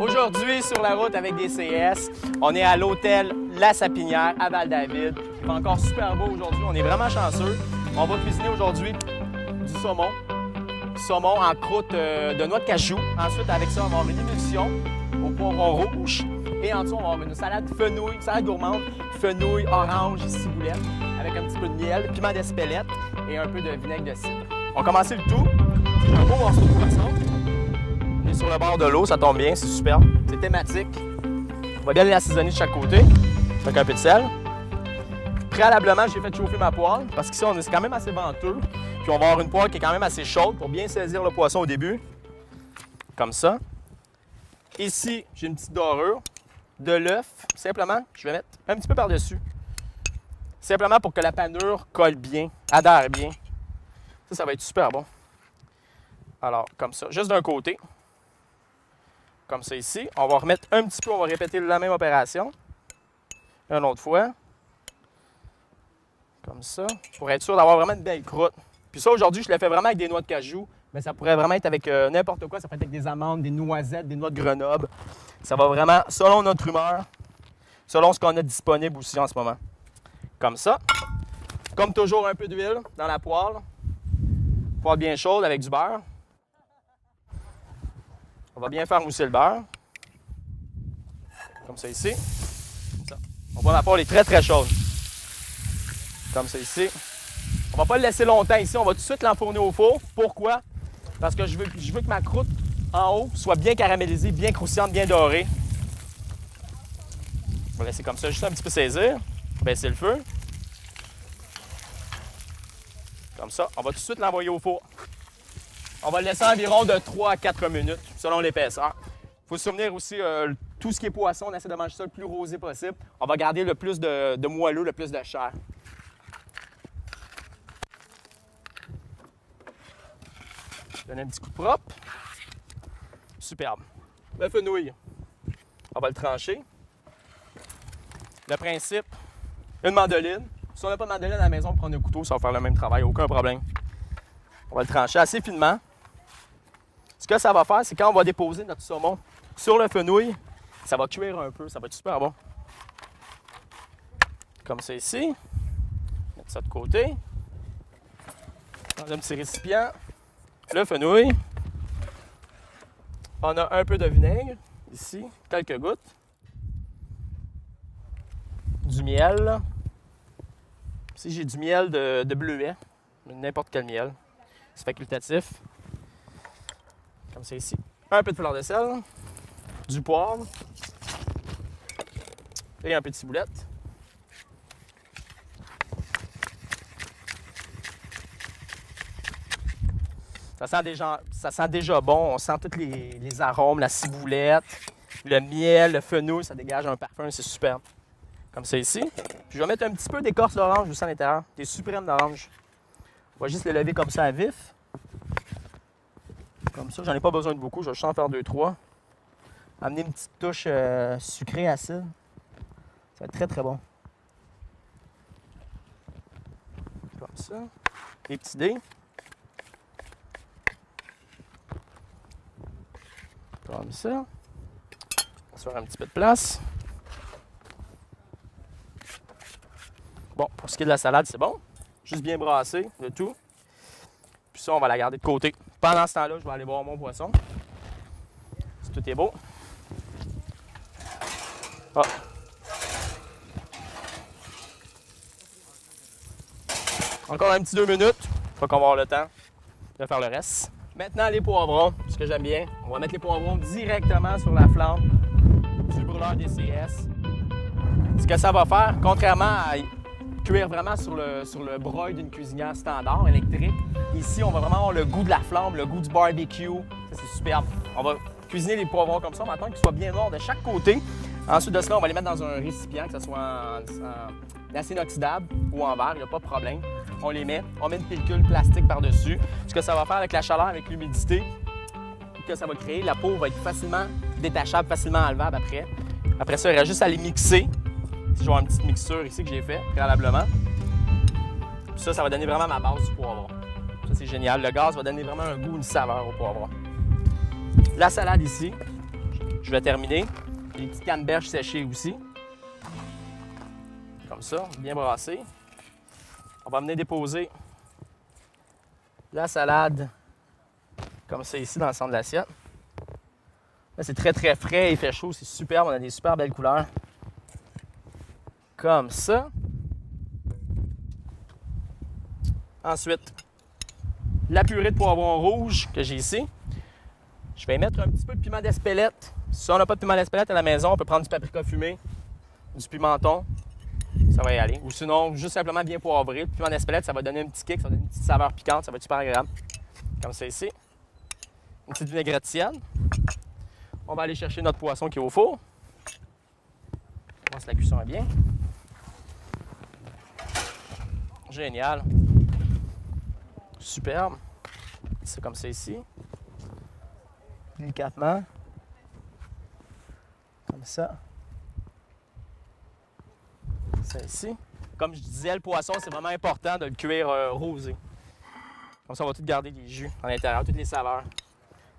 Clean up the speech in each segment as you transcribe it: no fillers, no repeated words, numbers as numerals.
Aujourd'hui, sur la route avec DCS, on est à l'hôtel La Sapinière à Val-David. Il fait encore super beau aujourd'hui, on est vraiment chanceux. On va cuisiner aujourd'hui du saumon. Saumon en croûte de noix de cajou. Ensuite, avec ça, on va avoir une émulsion au poivron rouge. Et en dessous, on va avoir une salade fenouil, salade gourmande, fenouil, orange, ciboulette, avec un petit peu de miel, piment d'espelette et un peu de vinaigre de cidre. On va commencer le tout. C'est un beau morceau de poisson. On est sur le bord de l'eau, ça tombe bien, c'est superbe. C'est thématique. On va bien les assaisonner de chaque côté, avec un peu de sel. Préalablement, j'ai fait chauffer ma poêle, parce qu'ici, on est quand même assez venteux. Puis on va avoir une poêle qui est quand même assez chaude pour bien saisir le poisson au début. Comme ça. Ici, j'ai une petite dorure de l'œuf. Simplement, je vais mettre un petit peu par-dessus. Simplement pour que la panure colle bien, adhère bien. Ça va être super bon. Alors, comme ça, juste d'un côté. Comme ça ici. On va remettre un petit peu, on va répéter la même opération. Une autre fois. Comme ça, pour être sûr d'avoir vraiment une belle croûte. Puis ça, aujourd'hui, je l'ai fait vraiment avec des noix de cajou, mais ça pourrait vraiment être avec n'importe quoi. Ça peut être avec des amandes, des noisettes, des noix de Grenoble. Ça va vraiment selon notre humeur, selon ce qu'on a disponible aussi en ce moment. Comme ça. Comme toujours, un peu d'huile dans la poêle. Poêle bien chaude avec du beurre. On va bien faire mousser le beurre. Comme ça ici. Comme ça. On voit ma poêle est très très chaude. Comme ça ici. On va pas le laisser longtemps ici, on va tout de suite l'enfourner au four. Pourquoi? Parce que je veux que ma croûte en haut soit bien caramélisée, bien croustillante, bien dorée. On va laisser comme ça, juste un petit peu saisir. On va baisser le feu. Comme ça, on va tout de suite l'envoyer au four. On va le laisser environ de 3 à 4 minutes, selon l'épaisseur. Il faut se souvenir aussi, tout ce qui est poisson, on essaie de manger ça le plus rosé possible. On va garder le plus de moelleux, le plus de chair. Donner un petit coup de propre. Superbe. Le fenouil, on va le trancher. Le principe, une mandoline. Si on n'a pas de mandoline à la maison, on prend un couteau, ça va faire le même travail, aucun problème. On va le trancher assez finement. Ce que ça va faire, c'est quand on va déposer notre saumon sur le fenouil, ça va cuire un peu, ça va être super bon. Comme ça ici. Mettre ça de côté. Dans un petit récipient. Le fenouil. On a un peu de vinaigre, ici, quelques gouttes. Du miel. Ici, j'ai du miel de bleuet, n'importe quel miel. C'est facultatif. Comme ça ici. Un peu de fleur de sel. Du poivre. Et un peu de ciboulette. Ça sent déjà bon. On sent tous les arômes, la ciboulette, le miel, le fenouil. Ça dégage un parfum, c'est superbe. Comme ça ici. Puis je vais mettre un petit peu d'écorce d'orange aussi à l'intérieur. Des suprêmes d'orange. On va juste les lever comme ça à vif. Comme ça, j'en ai pas besoin de beaucoup. Je vais juste en faire 2-3. Amener une petite touche sucrée acide. Ça va être très très bon. Comme ça. Les petits dés. Comme ça. On va se faire un petit peu de place. Bon, pour ce qui est de la salade, c'est bon. Juste bien brasser le tout. Puis ça, on va la garder de côté. Pendant ce temps-là, je vais aller boire mon poisson. Si tout est beau. Ah. Encore un petit 2 minutes. Il faut qu'on va avoir le temps de faire le reste. Maintenant, les poivrons, ce que j'aime bien. On va mettre les poivrons directement sur la flamme du brûleur DCS. Ce que ça va faire, contrairement à cuire vraiment sur le broil d'une cuisinière standard électrique, ici, on va vraiment avoir le goût de la flamme, le goût du barbecue. Ça, c'est superbe. On va cuisiner les poivrons comme ça. On va attendre qu'ils soient bien morts de chaque côté. Ensuite de cela, on va les mettre dans un récipient, que ce soit en acier inoxydable ou en verre, il n'y a pas de problème. On les met, on met une pellicule plastique par-dessus. Ce que ça va faire avec la chaleur, avec l'humidité que ça va créer, la peau va être facilement détachable, facilement enlevable après. Après ça, il reste juste à les mixer. Je vais avoir une petite mixture ici que j'ai fait préalablement. Puis ça va donner vraiment ma base du poivron. Ça, c'est génial. Le gaz va donner vraiment un goût, une saveur au poivron. La salade ici, je vais terminer. Les petites canneberges séchées aussi. Comme ça, bien brassé. On va venir déposer la salade comme ça ici dans le centre de l'assiette. Là, c'est très très frais, il fait chaud, c'est superbe, on a des super belles couleurs. Comme ça. Ensuite, la purée de poivron rouge que j'ai ici. Je vais mettre un petit peu de piment d'Espelette. Si on n'a pas de piment d'Espelette à la maison, on peut prendre du paprika fumé, du pimenton. Ça va y aller. Ou sinon, juste simplement bien poivré. Le piment d'Espelette, ça va donner un petit kick, ça va donner une petite saveur piquante, ça va être super agréable. Comme ça ici. Une petite vinaigrette tiède. On va aller chercher notre poisson qui est au four. On voir si la cuisson est bien. Génial. Superbe. C'est comme ça ici. Délicatement. Comme ça. Ça ici. Comme je disais, le poisson, c'est vraiment important de le cuire rosé. Comme ça, on va tout garder les jus à l'intérieur, toutes les saveurs.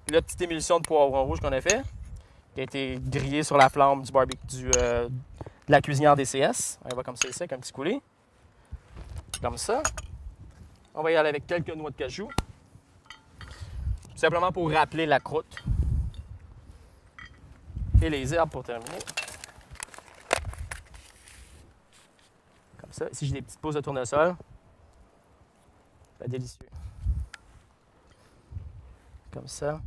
Puis là, petite émulsion de poivron rouge qu'on a fait, qui a été grillée sur la flamme du barbecue de la cuisinière DCS. On va comme ça ici, avec un petit coulis. Comme ça. On va y aller avec quelques noix de cajou. Tout simplement pour rappeler la croûte. Et les herbes pour terminer. Comme ça. Ici, j'ai des petites pousses de tournesol. C'est délicieux. Comme ça.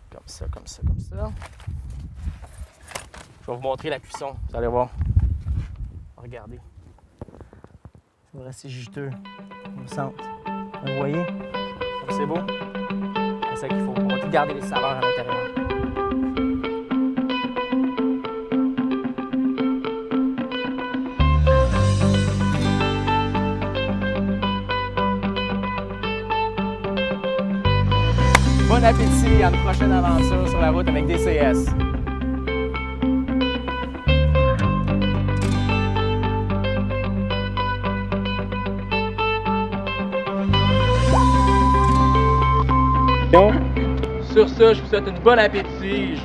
Comme ça, comme ça, comme ça. Je vais vous montrer la cuisson. Vous allez voir. Regardez. Ça va rester juteux. Comme ça. Vous voyez? Comme c'est beau. C'est ça qu'il faut. On va tout garder les saveurs à l'intérieur. Bon appétit à une prochaine aventure sur la route avec DCS. Sur ça, je vous souhaite une bonne appétit.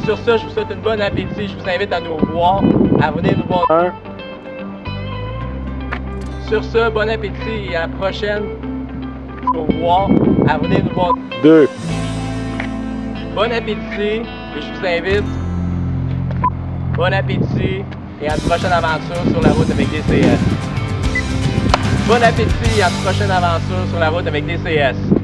Sur ça, je vous souhaite une bonne appétit. Je vous invite à nous revoir, à venir nous voir. Sur ça, bon appétit et à la prochaine. Au revoir, à venir nous voir. 2. Bon appétit et je vous invite. Bon appétit et à une prochaine aventure sur la route avec DCS. Bon appétit et à une prochaine aventure sur la route avec DCS.